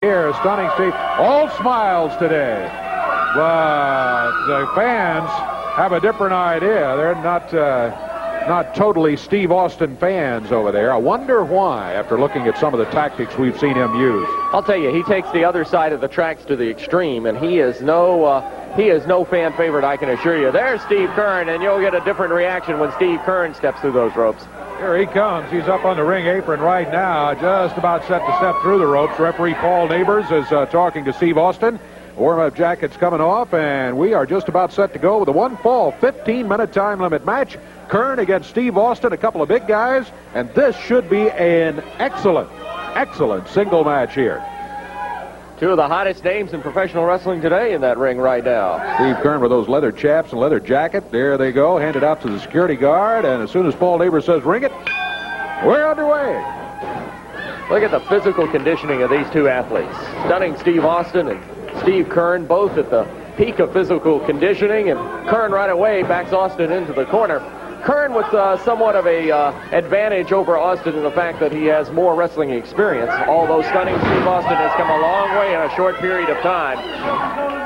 Here, stunning Steve. All smiles today. But the fans have a different idea. They're not totally Steve Austin fans over there. I wonder why, after looking at some of the tactics we've seen him use. I'll tell you, he takes the other side of the tracks to the extreme, and he is no fan favorite, I can assure you. There's Steve Keirn, and you'll get a different reaction when Steve Keirn steps through those ropes. Here he comes. He's up on the ring apron right now, just about set to step through the ropes. Referee Paul Neighbors is talking to Steve Austin. Warm-up jacket's coming off, and we are just about set to go with a one-fall, 15-minute time limit match. Keirn against Steve Austin, a couple of big guys, and this should be an excellent single match here. Two of the hottest names in professional wrestling today in that ring right now. Steve Keirn with those leather chaps and leather jacket. There they go, handed out to the security guard, and as soon as Paul Neighbors says ring it, we're underway. Look at the physical conditioning of these two athletes. Stunning Steve Austin and Steve Keirn, both at the peak of physical conditioning, and Keirn right away backs Austin into the corner. Keirn with somewhat of a advantage over Austin in the fact that he has more wrestling experience, although stunning Steve Austin has come a long way in a short period of time.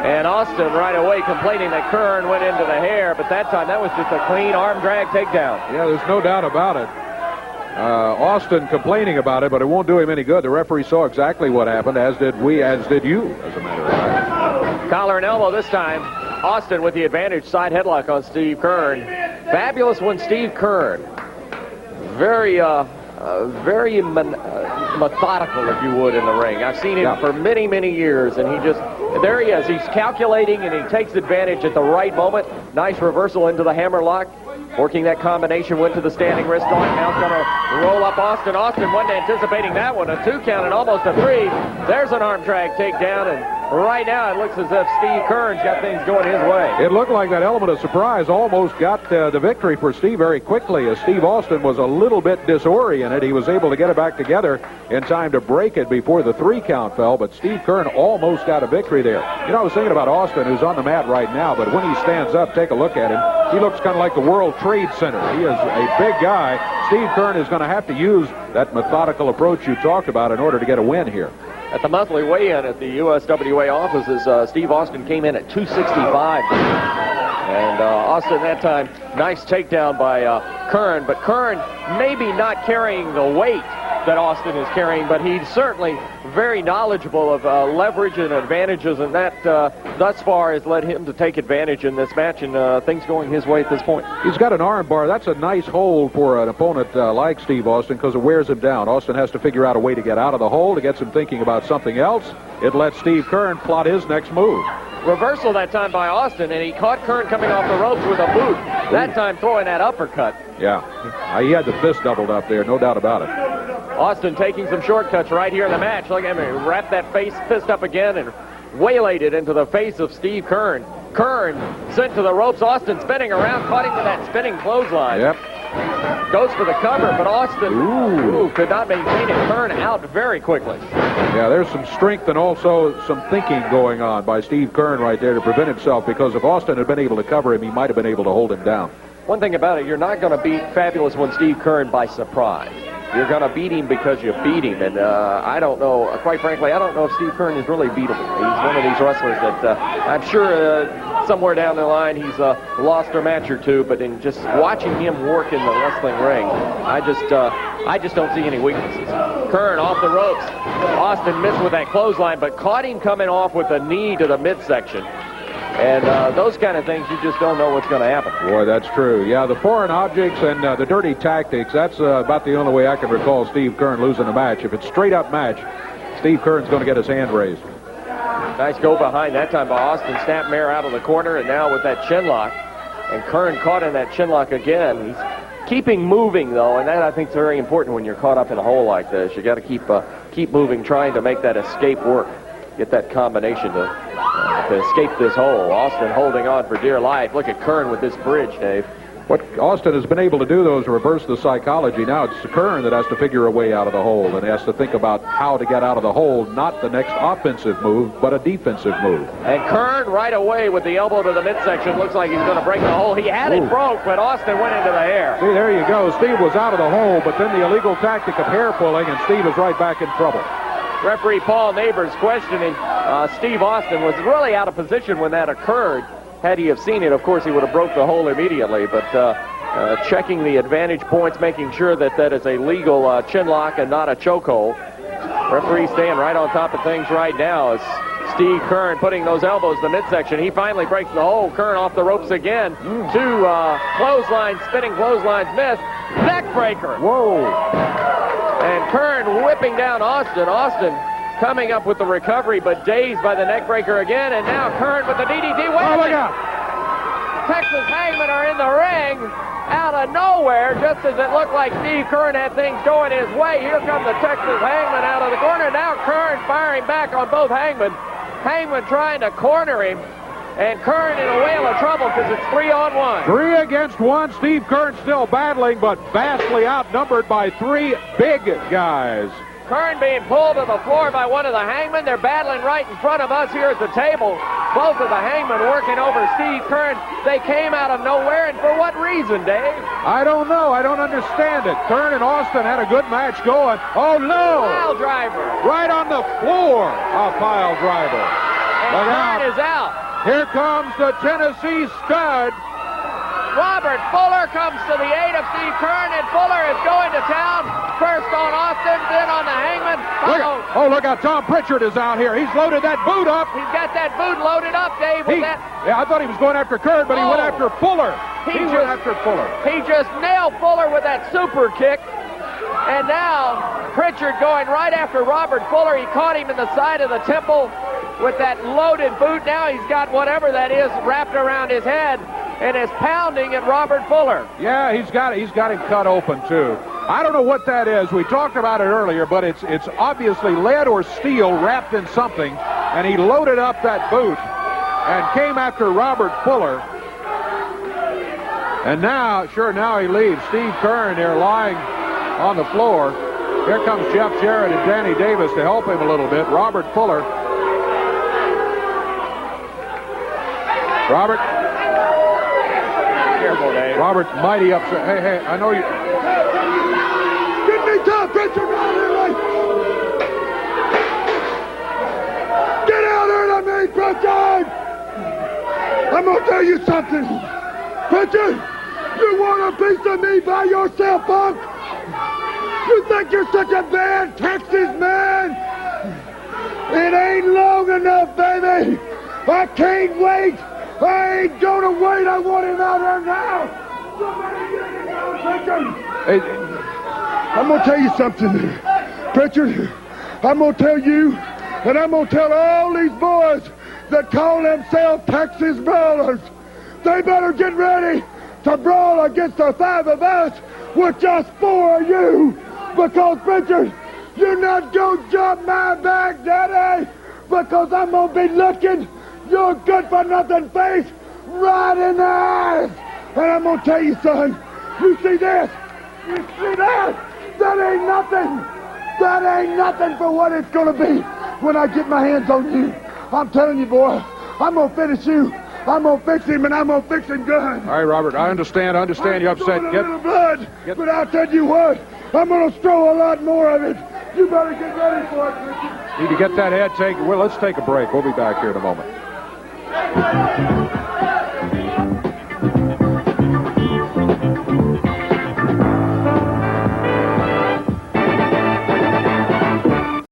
And Austin right away complaining that Keirn went into the hair, but that time that was just a clean arm drag takedown. Yeah, there's no doubt about it. Austin complaining about it, but it won't do him any good. The referee saw exactly what happened, as did we, as did you, as a matter of fact. Collar and elbow this time. Austin with the advantage, side headlock on Steve Keirn. Fabulous one, Steve Keirn. Very methodical, if you would, in the ring. I've seen him for many, many years, and there he is. He's calculating, and he takes advantage at the right moment. Nice reversal into the hammerlock. Working that combination, went to the standing wrist lock. Now it's going to roll up Austin. Austin wasn't anticipating that one. A 2 count and almost a 3. There's an arm drag takedown, and right now it looks as if Steve Keirn's got things going his way. It looked like that element of surprise almost got the victory for Steve very quickly. As Steve Austin was a little bit disoriented, he was able to get it back together in time to break it before the 3 count fell, but Steve Keirn almost got a victory there. You know, I was thinking about Austin, who's on the mat right now, but when he stands up, take a look at him. He looks kind of like the World Trade Center. He is a big guy. Steve Keirn is going to have to use that methodical approach you talked about in order to get a win here. At the monthly weigh-in at the USWA offices, Steve Austin came in at 265. And Austin that time, nice takedown by Keirn. But Keirn maybe not carrying the weight that Austin is carrying, but he's certainly very knowledgeable of leverage and advantages, and that thus far has led him to take advantage in this match, and things going his way at this point. He's got an arm bar. That's a nice hold for an opponent like Steve Austin, because it wears him down. Austin has to figure out a way to get out of the hole, to get him thinking about something else. It lets Steve Keirn plot his next move. Reversal that time by Austin, and he caught Keirn coming off the ropes with a boot. That time throwing that uppercut. Yeah, he had the fist doubled up there, no doubt about it. Austin taking some shortcuts right here in the match. Look at him, wrap that fist up again and waylaid it into the face of Steve Keirn. Keirn sent to the ropes. Austin spinning around, caught him with that spinning clothesline. Yep. Goes for the cover, but Austin could not maintain it. Keirn out very quickly. Yeah, there's some strength and also some thinking going on by Steve Keirn right there to prevent himself, because if Austin had been able to cover him, he might have been able to hold him down. One thing about it, you're not going to beat Fabulous One Steve Keirn by surprise. You're going to beat him because you beat him, and I don't know, quite frankly, I don't know if Steve Keirn is really beatable. He's one of these wrestlers that I'm sure somewhere down the line he's lost a match or two, but in just watching him work in the wrestling ring, I just don't see any weaknesses. Keirn off the ropes. Austin missed with that clothesline, but caught him coming off with a knee to the midsection. And those kind of things, you just don't know what's going to happen. Boy, that's true. Yeah, the foreign objects and the dirty tactics, that's about the only way I can recall Steve Keirn losing a match. If it's straight-up match, Steve Keirn's going to get his hand raised. Nice go behind that time by Austin. Snapmare out of the corner, and now with that chin lock. And Keirn caught in that chin lock again. He's keeping moving, though, and that I think is very important when you're caught up in a hole like this. You got to keep moving, trying to make that escape work. Get that combination to escape this hole. Austin holding on for dear life. Look at Keirn with this bridge, Dave. What Austin has been able to do, though, is reverse the psychology. Now it's Keirn that has to figure a way out of the hole, and has to think about how to get out of the hole, not the next offensive move, but a defensive move. And Keirn right away with the elbow to the midsection. Looks like he's going to break the hole. He had it broke, but Austin went into the hair. See, there you go. Steve was out of the hole, but then the illegal tactic of hair pulling, and Steve is right back in trouble. Referee Paul Neighbors questioning Steve Austin. Was really out of position when that occurred. Had he have seen it, of course, he would have broke the hole immediately. But checking the advantage points, making sure that that is a legal chin lock and not a chokehold. Referee staying right on top of things right now as Steve Keirn putting those elbows in the midsection. He finally breaks the hole. Keirn off the ropes again. Two clotheslines, spinning clotheslines missed. Neck breaker. Whoa. And Keirn whipping down Austin. Austin coming up with the recovery, but dazed by the neck breaker again. And now Keirn with the DDT. Oh, my God. Texas Hangmen are in the ring out of nowhere, just as it looked like Steve Keirn had things going his way. Here comes the Texas Hangman out of the corner. Now Keirn firing back on both Hangmen. Hangman trying to corner him, and Keirn in a whale of trouble because it's 3-on-1. 3 against 1. Steve Keirn still battling, but vastly outnumbered by 3 big guys. Keirn being pulled to the floor by one of the Hangmen. They're battling right in front of us here at the table. Both of the Hangmen working over Steve Keirn. They came out of nowhere, and for what reason, Dave? I don't know. I don't understand it. Keirn and Austin had a good match going. Oh, no! Pile driver. Right on the floor, a pile driver. And Look Keirn out. is out. Here comes the Tennessee Stud. Robert Fuller comes to the aid of Steve Keirn, and Fuller is going to town. First on Austin, then on the Hangman. Look out. Tom Pritchard is out here. He's loaded that boot up. He's got that boot loaded up, Dave. Yeah, I thought he was going after Keirn, but he went after Fuller. He went after Fuller. He just nailed Fuller with that super kick. And now Pritchard going right after Robert Fuller. He caught him in the side of the temple with that loaded boot. Now he's got whatever that is wrapped around his head and is pounding at Robert Fuller. Yeah, he's got him cut open too. I don't know what that is. We talked about it earlier, but it's obviously lead or steel wrapped in something, and he loaded up that boot and came after Robert Fuller. And now he leaves. Steve Keirn there lying on the floor. Here comes Jeff Jarrett and Danny Davis to help him a little bit. Robert Fuller. Robert. Careful, Dave. Robert mighty upset. Hey, I know you. Get me down, Pritchard, out here, right? Get out there to me, Pritchard! I'm gonna tell you something. Pritchard, you want a piece of me by yourself, punk? You think you're such a bad Texas man? It ain't long enough, baby. I can't wait. I ain't gonna wait. I want him out there now. Somebody get him down, Pritchard. Hey, I'm gonna tell you something, Pritchard. I'm gonna tell you, and I'm gonna tell all these boys that call themselves Texas Brawlers. They better get ready to brawl against the 5 of us with just 4 of you. Because, Pritchard, you're not gonna jump my back, Daddy, because I'm gonna be looking your good-for-nothing face right in the eyes. And I'm gonna tell you, son, you see this? You see that? That ain't nothing. That ain't nothing for what it's gonna be when I get my hands on you. I'm telling you, boy, I'm gonna finish you. I'm gonna fix him, and I'm gonna fix him good. all right, Robert, I understand you're upset. A little blood, but I'll tell you what, I'm gonna throw a lot more of it. You better get ready for it, Richard. Need to get that head taken. Well, let's take a break. We'll be back here in a moment.